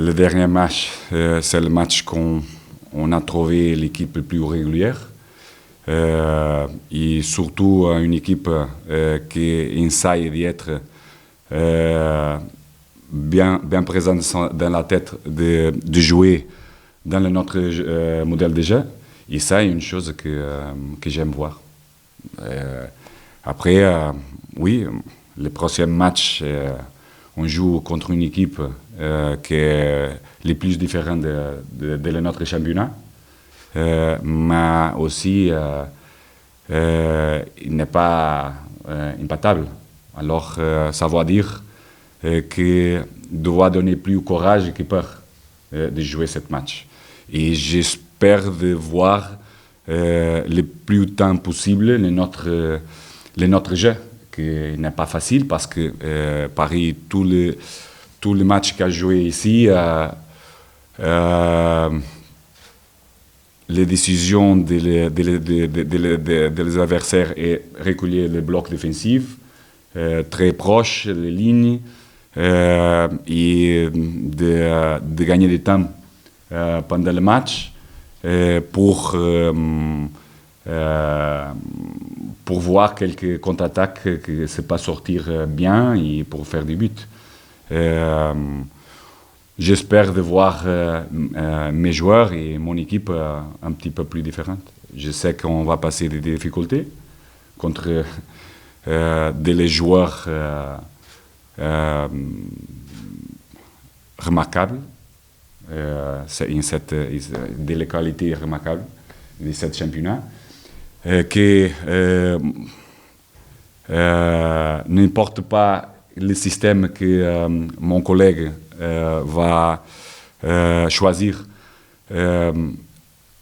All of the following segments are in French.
le dernier match, c'est le match qu'on a trouvé l'équipe la plus régulière. Et surtout une équipe qui essaye d'être bien présente dans la tête de jouer dans notre modèle de jeu. Et ça, c'est une chose que j'aime voir. Après, oui, le prochain match, on joue contre une équipe qui est les plus différente de notre championnat. Mais aussi, il n'est pas imbattable. Alors, ça veut dire qu'il doit donner plus courage que peur de jouer ce match. Et j'espère de voir le plus temps possible notre jeu, qui n'est pas facile parce que Paris, tous les matchs qu'il a joué ici, les décisions des adversaires et reculer le bloc défensif, très proche les lignes, et de gagner du temps pendant le match pour voir quelques contre-attaques qui ne se pas sortir bien et pour faire des buts. J'espère de voir mes joueurs et mon équipe un petit peu plus différentes. Je sais qu'on va passer des difficultés contre des joueurs remarquables, des qualités remarquables de ce championnat, qui n'importe pas le système que mon collègue va choisir.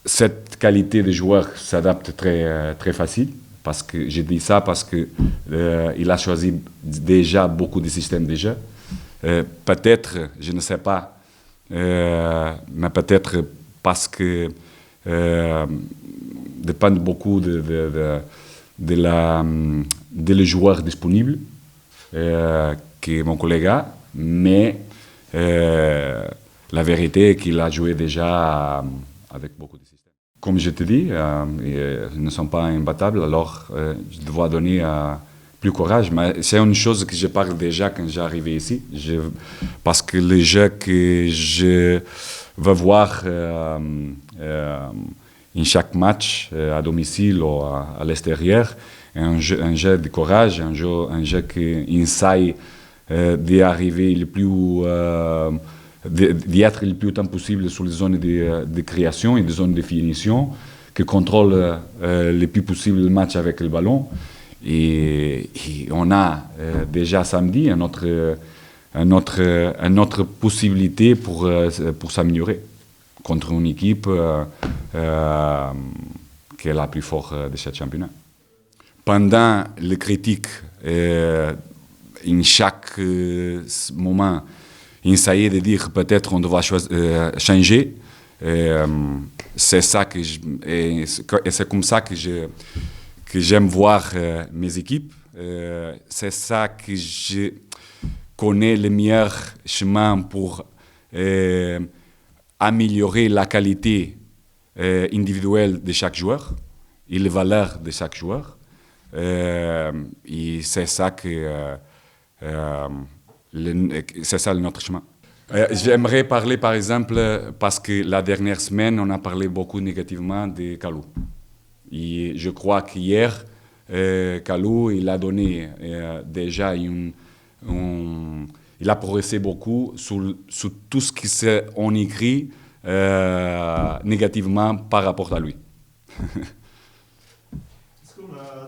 Cette qualité de joueur s'adapte très facile. Parce que je dis ça parce que il a choisi déjà beaucoup de systèmes de jeu. Peut-être, je ne sais pas, mais peut-être parce que dépend beaucoup de les joueurs disponibles que mon collègue a, mais la vérité est qu'il a joué déjà avec beaucoup de systèmes. Comme je te dis, ils ne sont pas imbattables, alors je dois donner plus courage. Mais c'est une chose que je parle déjà quand j'arrive ici, parce que le jeu que je veux voir en chaque match, à domicile ou à l'extérieur, un jeu de courage, un jeu qui essaye d'arriver le plus... d'y être le plus temps possible sur les zones de création et des zones de finition, qui contrôle le plus possible le match avec le ballon. Et on a déjà samedi une autre possibilité pour s'améliorer contre une équipe qui est la plus forte de ce championnat. Pendant les critiques, en chaque moment, essayer de dire peut-être on doit changer. C'est ça et c'est comme ça que j'aime voir mes équipes. C'est ça que je connais le meilleur chemin pour améliorer la qualité individuelle de chaque joueur et les valeurs de chaque joueur. Et c'est ça c'est ça notre chemin. J'aimerais parler, par exemple, parce que la dernière semaine, on a parlé beaucoup négativement de Kalou. Et je crois qu'hier, Kalou, il a donné déjà il a progressé beaucoup sur tout ce qui on écrit négativement par rapport à lui.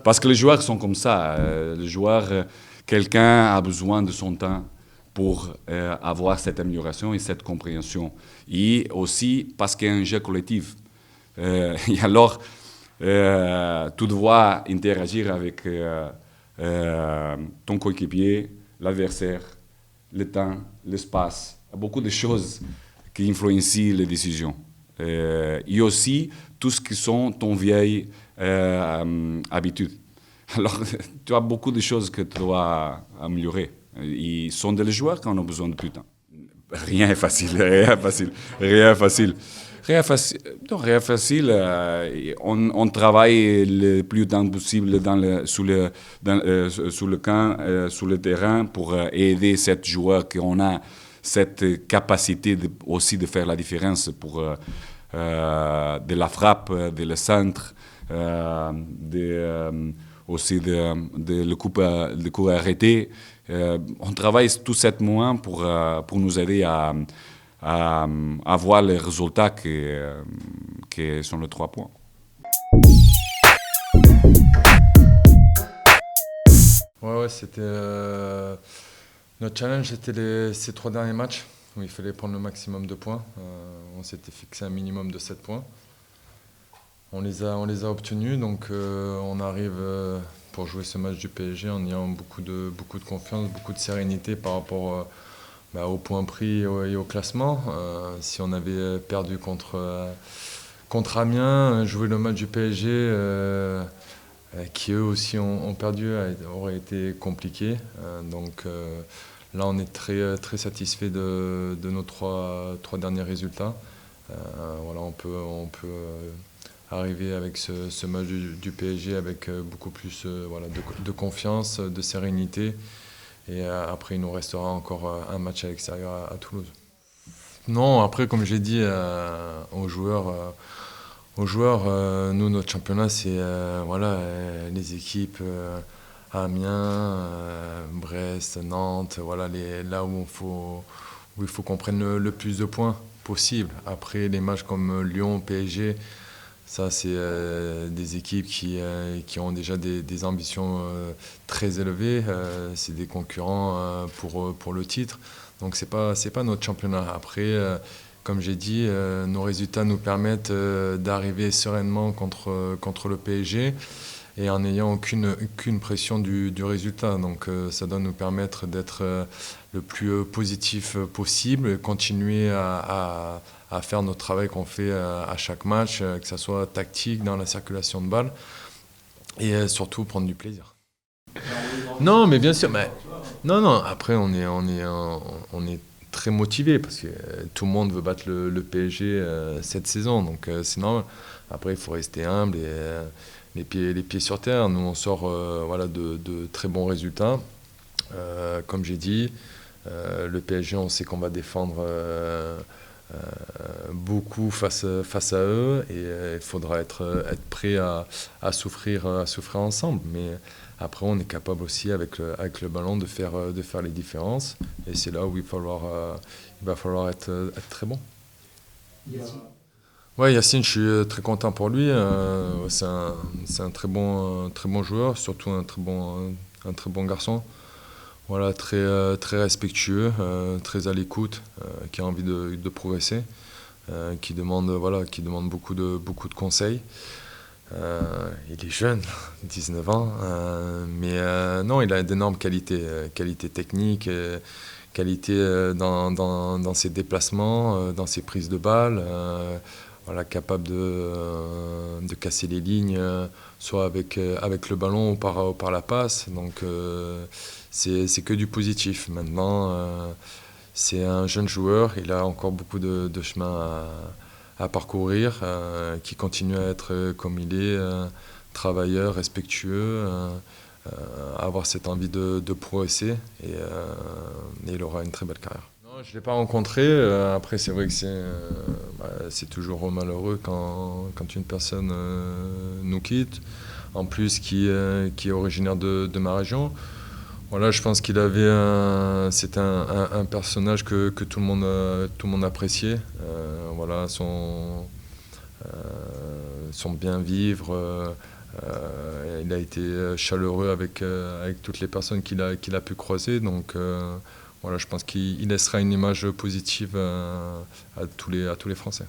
Parce que les joueurs sont comme ça. Les joueurs, quelqu'un a besoin de son temps pour avoir cette amélioration et cette compréhension. Et aussi parce qu'il y a un jeu collectif. Et alors, tu dois interagir avec ton coéquipier, l'adversaire, le temps, l'espace. Beaucoup de choses qui influencient les décisions. Et aussi tout ce qui sont ton vieille habitude. Alors, tu as beaucoup de choses que tu dois améliorer. Ils sont des joueurs qui ont besoin de plus de temps. Rien est facile, rien facile, rien facile. Rien facile, non, rien facile. On travaille le plus temps possible sous le camp, sur le terrain pour aider cette joueur qu'on a cette capacité aussi de faire la différence pour de la frappe, de le centre, aussi de le coup arrêté. On travaille tout cet mois pour nous aider à avoir les résultats qui sont les 3 points. Ouais, c'était notre challenge, c'était ces 3 derniers matchs où il fallait prendre le maximum de points. On s'était fixé un minimum de 7 points. On les a obtenus, donc on arrive pour jouer ce match du PSG en ayant beaucoup de confiance, beaucoup de sérénité par rapport aux points pris et au classement. Si on avait perdu contre Amiens, jouer le match du PSG, qui eux aussi ont perdu, aurait été compliqué. Donc là, on est très, très satisfait de nos 3 derniers résultats. Voilà, on peut arriver avec ce match du PSG avec beaucoup plus de confiance, de sérénité. Et après, il nous restera encore un match à l'extérieur à Toulouse. Non, après, comme j'ai dit aux joueurs, nous, notre championnat, c'est les équipes Amiens, Brest, Nantes, voilà, là où il faut qu'on prenne le plus de points possible. Après, les matchs comme Lyon, PSG, ça, c'est des équipes qui ont déjà des ambitions très élevées. C'est des concurrents pour le titre. Donc, c'est pas notre championnat. Après, comme j'ai dit, nos résultats nous permettent d'arriver sereinement contre le PSG et en n'ayant aucune pression du résultat. Donc, ça doit nous permettre d'être le plus positif possible et continuer à faire notre travail qu'on fait à chaque match, que ce soit tactique, dans la circulation de balles, et surtout prendre du plaisir. Non, mais bien sûr, mais non. Après, on est très motivé parce que tout le monde veut battre le PSG cette saison, donc c'est normal. Après, il faut rester humble et les pieds sur terre. Nous, on sort de très bons résultats. Comme j'ai dit, le PSG, on sait qu'on va défendre beaucoup face à eux et il faudra être prêt à souffrir ensemble. Mais après, on est capable aussi avec le ballon de faire les différences et c'est là où il va falloir être très bon. Ouais, Yacine, je suis très content pour lui. C'est un très bon joueur, surtout un très bon garçon. Voilà, très respectueux, très à l'écoute, qui a envie de progresser, qui demande beaucoup de conseils. Il est jeune, 19 ans, mais non, il a d'énormes qualités techniques, qualités dans ses déplacements, dans ses prises de balles, capable de casser les lignes, soit avec le ballon ou par la passe. Donc c'est que du positif. Maintenant, c'est un jeune joueur, il a encore beaucoup de chemin à parcourir, qui continue à être comme il est, travailleur, respectueux, avoir cette envie de progresser et il aura une très belle carrière. Non, je ne l'ai pas rencontré. Après, c'est vrai que c'est toujours malheureux quand une personne nous quitte, en plus qui est originaire de ma région. Voilà, je pense c'était un personnage que tout le monde appréciait. Voilà, son bien vivre. Il a été chaleureux avec toutes les personnes qu'il a pu croiser. Donc voilà, je pense qu'il laissera une image positive à tous les Français.